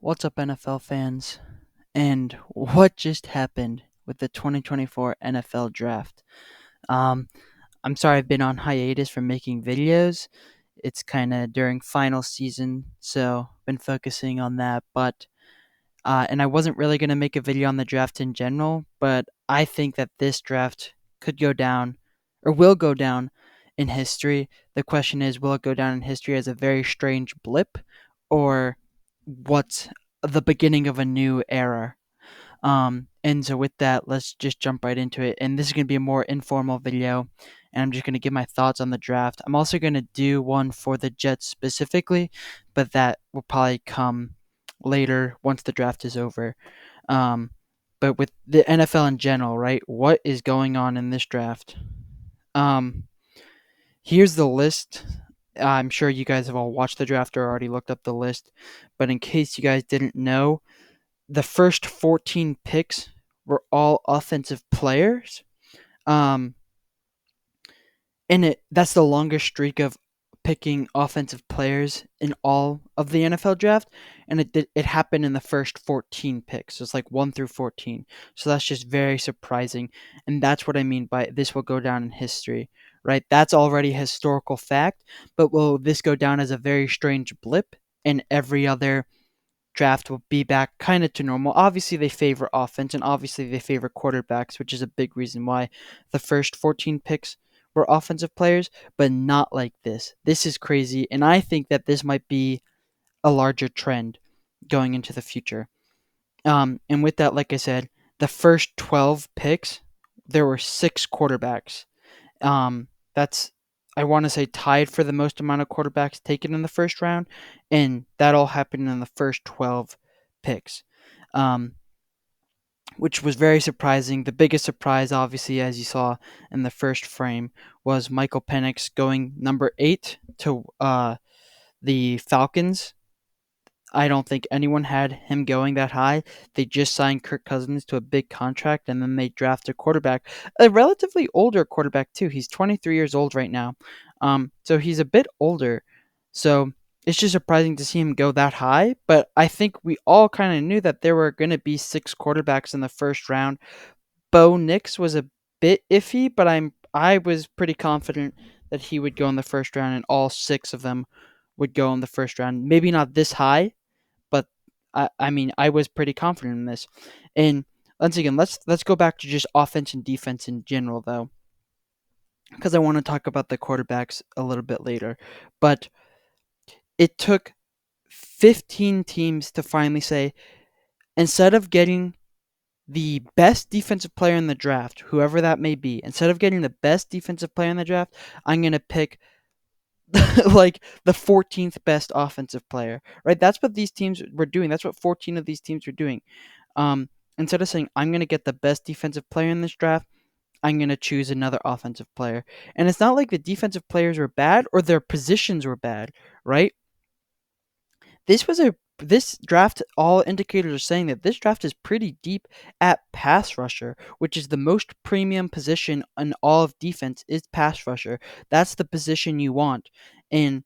What's up, NFL fans? And what just happened with the 2024 NFL Draft? Um, I'm sorry I've been on hiatus from making videos. It's kind of during final season, so been focusing on that. And I wasn't really gonna make a video on the draft in general, but I think that this draft could go down, or will go down, in history. The question is, will it go down in history as a very strange blip, or what's the beginning of a new era? And so with that, let's just jump right into it. And this is going to be a more informal video, and I'm just going to give my thoughts on the draft. I'm also going to do one for the Jets specifically, but that will probably come later once the draft is over. Um, but with the NFL in general, right? What is going on in this draft? Um, Here's the list. I'm sure you guys have all watched the draft or already looked up the list, but in case you guys didn't know, the first 14 picks were all offensive players. Um, and that's the longest streak of picking offensive players in all of the NFL draft, and it happened in the first 14 picks. So it's like 1 through 14. So that's just very surprising, and that's what I mean by this will go down in history, right? That's already a historical fact, but will this go down as a very strange blip, and every other draft will be back kind of to normal. Obviously, they favor offense, and obviously, they favor quarterbacks, which is a big reason why the first 14 picks were offensive players, but not like this. This is crazy, and I think that this might be a larger trend going into the future. And with that, like I said, the first 12 picks, there were six quarterbacks. That's I want to say tied for the most amount of quarterbacks taken in the first round, and that all happened in the first 12 picks, um, which was very surprising. The biggest surprise, obviously, as you saw in the first frame, was Michael Penix going number 8 to the Falcons. I don't think anyone had him going that high. They just signed Kirk Cousins to a big contract, and then they draft a quarterback, a relatively older quarterback too. He's 23 years old right now, so he's a bit older. So it's just surprising to see him go that high. But I think we all kind of knew that there were going to be six quarterbacks in the first round. Bo Nix was a bit iffy, but I was pretty confident that he would go in the first round, and all six of them would go in the first round. Maybe not this high, but I mean, I was pretty confident in this. And once again, let's go back to just offense and defense in general, though, because I want to talk about the quarterbacks a little bit later. But it took 15 teams to finally say, instead of getting the best defensive player in the draft, whoever that may be, instead of getting the best defensive player in the draft, I'm going to pick like the 14th best offensive player, right? That's what these teams were doing. That's what 14 of these teams were doing. Um, Instead of saying I'm going to get the best defensive player in this draft, I'm going to choose another offensive player. And it's not like the defensive players were bad or their positions were bad, right? This draft, all indicators are saying that this draft is pretty deep at pass rusher, which is the most premium position in all of defense is pass rusher. That's the position you want. And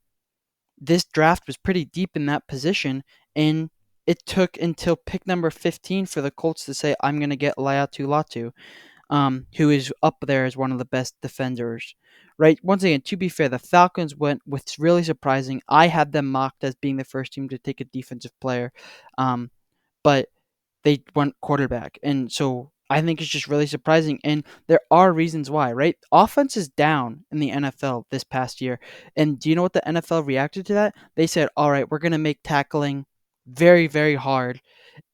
this draft was pretty deep in that position, and it took until pick number 15 for the Colts to say, I'm going to get Laiatu Latu, who is up there as one of the best defenders. Right? Once again, to be fair, the Falcons went what's really surprising. I had them mocked as being the first team to take a defensive player, but they went quarterback. And so I think it's just really surprising. And there are reasons why, right? Offense is down in the NFL this past year. And do you know what the NFL reacted to that? They said, all right, we're going to make tackling very, very hard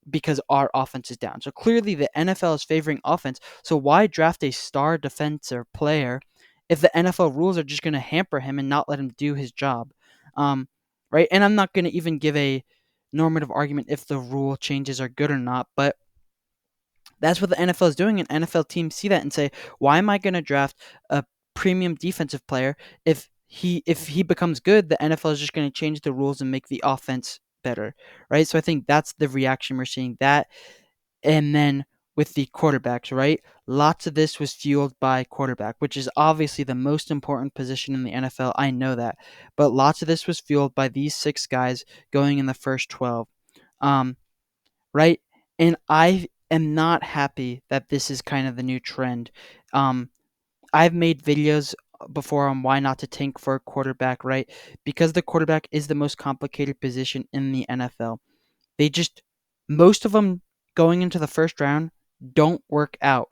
because our offense is down. So clearly the NFL is favoring offense. So why draft a star defensive player if the NFL rules are just going to hamper him and not let him do his job? Right? And I'm not going to even give a normative argument if the rule changes are good or not, but that's what the NFL is doing, and NFL teams see that and say, "Why am I going to draft a premium defensive player if he becomes good? The NFL is just going to change the rules and make the offense better, right?" So I think that's the reaction we're seeing. That, and then with the quarterbacks, right? Lots of this was fueled by quarterback, which is obviously the most important position in the NFL. I know that, but lots of this was fueled by these six guys going in the first 12. Um, right? And I am not happy that this is kind of the new trend. Um, I've made videos before on why not to tank for a quarterback, right? Because the quarterback is the most complicated position in the NFL. They just most of them going into the first round don't work out.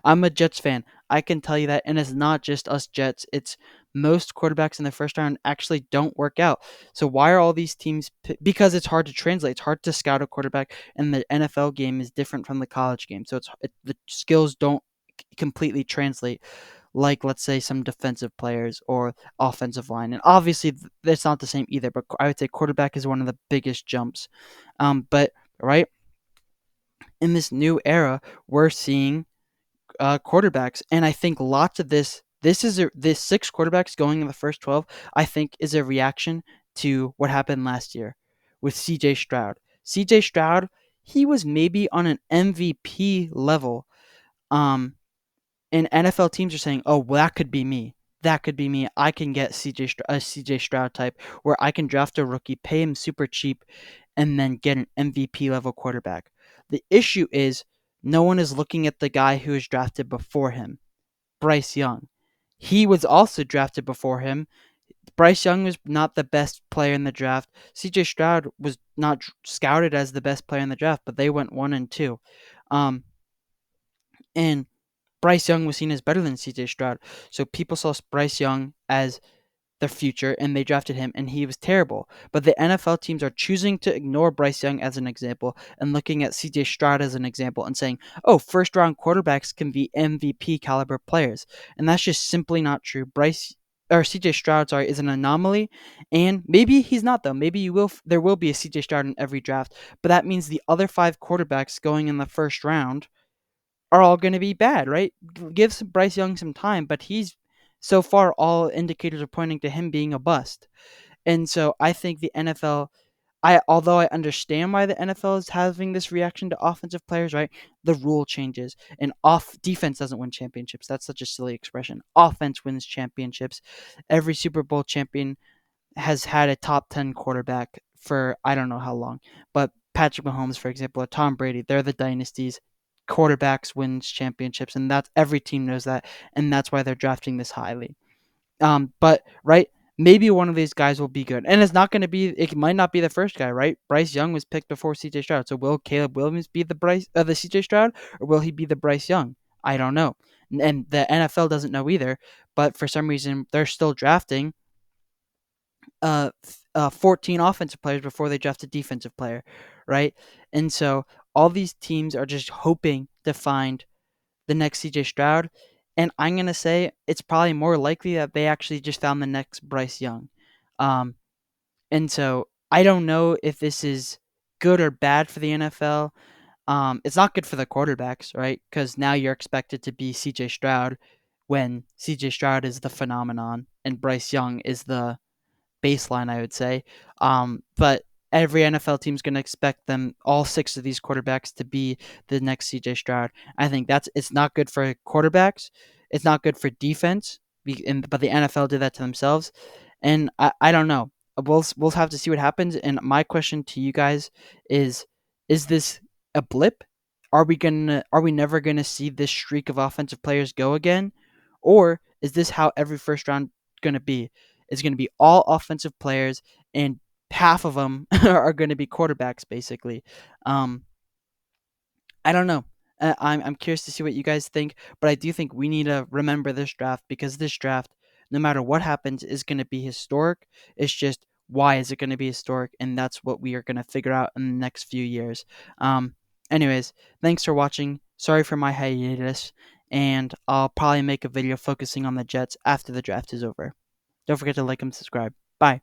I'm a Jets fan. I can tell you that, and it's not just us Jets. It's most quarterbacks in the first round actually don't work out. So why are all these teams? Because it's hard to translate. It's hard to scout a quarterback, and the NFL game is different from the college game. So the skills don't completely translate like let's say some defensive players or offensive line. And obviously that's not the same either, but I would say quarterback is one of the biggest jumps. But right in this new era, we're seeing quarterbacks, and I think lots of this 6 quarterbacks going in the first 12. I think is a reaction to what happened last year with C.J. Stroud. C.J. Stroud, he was maybe on an MVP level. Um, and NFL teams are saying, "Oh, well, that could be me. That could be me. I can get a CJ Stroud type where I can draft a rookie, pay him super cheap, and then get an MVP level quarterback." The issue is no one is looking at the guy who was drafted before him, Bryce Young. He was also drafted before him. Bryce Young was not the best player in the draft. CJ Stroud was not scouted as the best player in the draft, but they went 1 and 2. Um, and Bryce Young was seen as better than CJ Stroud. So people saw Bryce Young as their future and they drafted him and he was terrible. But the NFL teams are choosing to ignore Bryce Young as an example and looking at CJ Stroud as an example and saying, "Oh, first round quarterbacks can be MVP caliber players." And that's just simply not true. Bryce or CJ Stroud, sorry, is an anomaly, and maybe he's not though. Maybe there will be a CJ Stroud in every draft, but that means the other 5 quarterbacks going in the first round are all going to be bad, right? Give Bryce Young some time, but he's so far all indicators are pointing to him being a bust. And so I think the NFL, although I understand why the NFL is having this reaction to offensive players, right? The rule changes and off defense doesn't win championships. That's such a silly expression. Offense wins championships. Every Super Bowl champion has had a top 10 quarterback for I don't know how long. But Patrick Mahomes, for example, or Tom Brady, they're the dynasties. Quarterbacks wins championships, and that's every team knows that, and that's why they're drafting this highly. But right, maybe one of these guys will be good, and it's not going to be. It might not be the first guy, right? Bryce Young was picked before C.J. Stroud, so will Caleb Williams be the C.J. Stroud, or will he be the Bryce Young? I don't know, and the NFL doesn't know either. But for some reason, they're still drafting 14 offensive players before they draft a defensive player, right? And so all these teams are just hoping to find the next CJ Stroud. And I'm going to say it's probably more likely that they actually just found the next Bryce Young. Um, and so I don't know if this is good or bad for the NFL. It's not good for the quarterbacks, right? Because now you're expected to be CJ Stroud when CJ Stroud is the phenomenon and Bryce Young is the baseline, I would say. But every NFL team's going to expect them, all 6 of these quarterbacks, to be the next CJ Stroud. I think it's not good for quarterbacks. It's not good for defense. But the NFL did that to themselves, and I don't know. We'll have to see what happens. And my question to you guys is this a blip? Are we never gonna see this streak of offensive players go again, or is this how every first round gonna be? It's gonna be all offensive players, and half of them are gonna be quarterbacks, basically. Um, I don't know. I'm curious to see what you guys think, but I do think we need to remember this draft because this draft, no matter what happens, is going to be historic. It's just why is it going to be historic, and that's what we are going to figure out in the next few years. Um, anyways, thanks for watching. Sorry for my hiatus, and I'll probably make a video focusing on the Jets after the draft is over. Don't forget to like and subscribe. Bye.